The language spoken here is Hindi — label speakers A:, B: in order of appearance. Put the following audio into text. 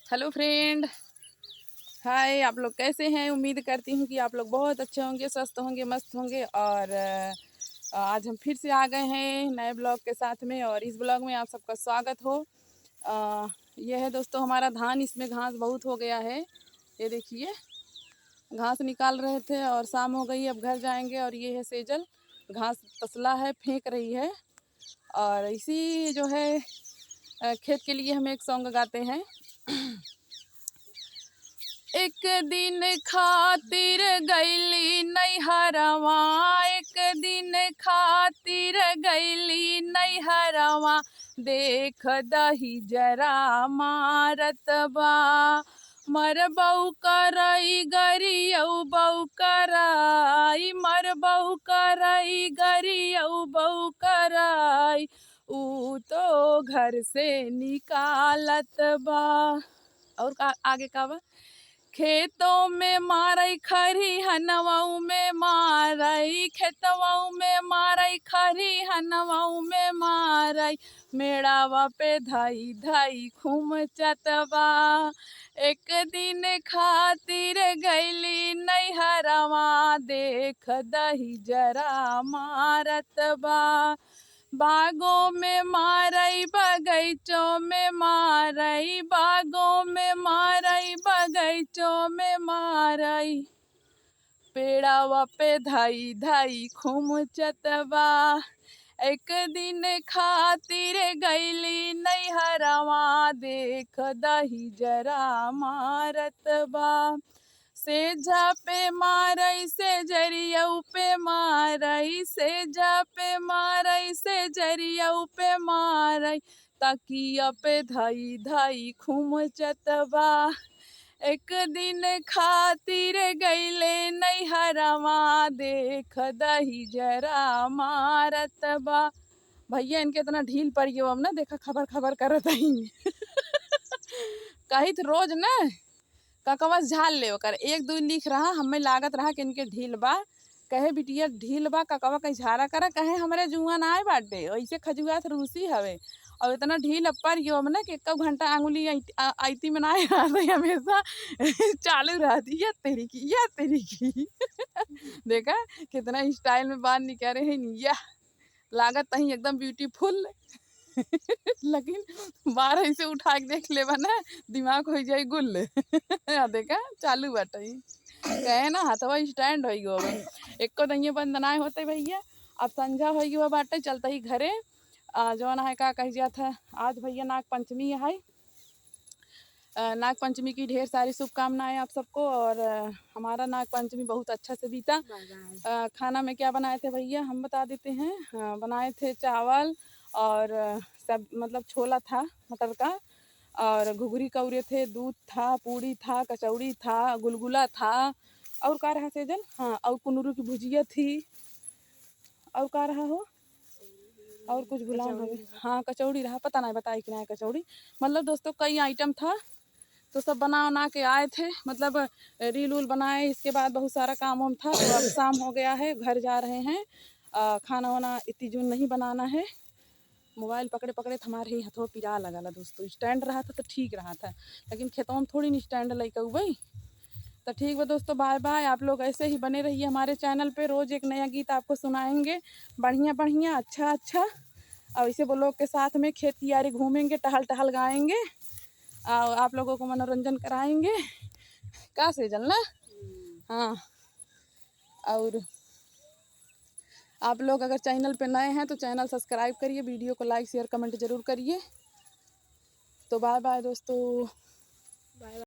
A: हेलो फ्रेंड, हाय। आप लोग कैसे हैं? उम्मीद करती हूँ कि आप लोग बहुत अच्छे होंगे, स्वस्थ होंगे, मस्त होंगे। और आज हम फिर से आ गए हैं नए ब्लॉग के साथ में, और इस ब्लॉग में आप सबका स्वागत हो। यह है दोस्तों हमारा धान, इसमें घास बहुत हो गया है। ये देखिए, घास निकाल रहे थे और शाम हो गई, अब घर जाएंगे। और ये है सेजल, घास तसला है, फेंक रही है। और इसी जो है खेत के लिए हम एक सॉन्ग गाते हैं। एक दिन खातिर गईली नैहरवा, एक दिन खातिर गईली नैहरवा, देख दही जरा मारत बा। मर बहू करई गरियऊ बहू कराई, मर बहू करई गरियऊ बहू कराई, ऊ तो घर से निकालत बा। और आगे का बा, खेतों में मारई खरी हनवाऊ में मारई, खेतवाऊ में मारई खरी हनवाऊ में मारई, मेड़ावा पे धाई धाई खूम चतवा। एक दिन खातिर गईली नैहरवा, देख दही जरा मारत बा। बागों में मारई बगीचों में मारई, बागों में मारई बगीचों में मारई, पेड़ावा पे धाई धाई खूम चतवा। एक दिन खातिर गईली नैहरवा, देख दही जरा मारत बा। सेजा पे मारई से जरियऊ पे मारई, सेजा पे मारई से जरियऊ पे मारई, तकिया पे धाई धाई खूम चतवा। एक दिन खातिर गईले नैहरवा, देख दही जरा मारत बा। भैया इनके इतना ढील पड़ गयो, अब ना देखा खबर खबर करत ही कही तो रोज ना ककवस झाल ले ओकर एक दो लिख रहा, हमें लागत रहा कि इनके ढील बा। कहे बिटिया ढील बा, ककवा कहीं झारा करा, कहे हमारे जुआ ना आए बाटे, ऐसे खजुआ से रूसी हवे। और इतना ढील अपर यो ना कि एक घंटा आंगुली आईती में ना रही, हमेशा चालू रहती है तेरी की या तेरी की देखा कितना स्टाइल में बाल निकल रहे हैं, या लागत तही एकदम ब्यूटीफुल लेकिन बार ऐसे उठा के देख ले ना, दिमाग हो जाए गुल देखा चालू बाटे, कहे ना हथवा स्टैंड हो गयो। एक को दहिए बंद ना होते भैया, अब संझा हो गयो बाटे, चलते ही घरे। जो ना है का कह दिया था, आज भैया नाग पंचमी है। नाग पंचमी की ढेर सारी शुभकामनाएं आप सबको। और हमारा नाग पंचमी बहुत अच्छा से बीता। खाना में क्या बनाए थे भैया हम बता देते हैं। बनाए थे चावल और सब मतलब छोला था मटर का, और घुघरी कौरे थे, दूध था, पूड़ी था, कचौड़ी था, गुलगुला था, और का रहा सेजल, हाँ, और कुनूरू की भुजिया थी, और का रहा हो, और कुछ भुला हो, हाँ कचौड़ी रहा, पता नहीं बताई कि नहीं कचौड़ी। मतलब दोस्तों कई आइटम था, तो सब बना उना के आए थे, मतलब रील उल बनाए। इसके बाद बहुत सारा काम वाम था, तो अब शाम हो गया है, घर जा रहे हैं। खाना वाना इतनी जून नहीं बनाना है। मोबाइल पकड़े पकड़े हमारे ही हाथों पिरा लगा दोस्तों। स्टैंड रहा था तो ठीक रहा था, लेकिन खेतों में थोड़ी नहीं स्टैंड लेकर भाई। तो ठीक है दोस्तों, बाय बाय। आप लोग ऐसे ही बने रहिए हमारे चैनल पे, रोज़ एक नया गीत आपको सुनाएंगे, बढ़िया बढ़िया, अच्छा अच्छा। और इसे वो लोग के साथ में खेत की यारी घूमेंगे, टहल टहल गाएंगे, और आप लोगों को मनोरंजन कराएंगे का सेजल ना। हाँ, और आप लोग अगर चैनल पे नए हैं तो चैनल सब्सक्राइब करिए, वीडियो को लाइक शेयर कमेंट ज़रूर करिए। तो बाय बाय दोस्तों, बाय।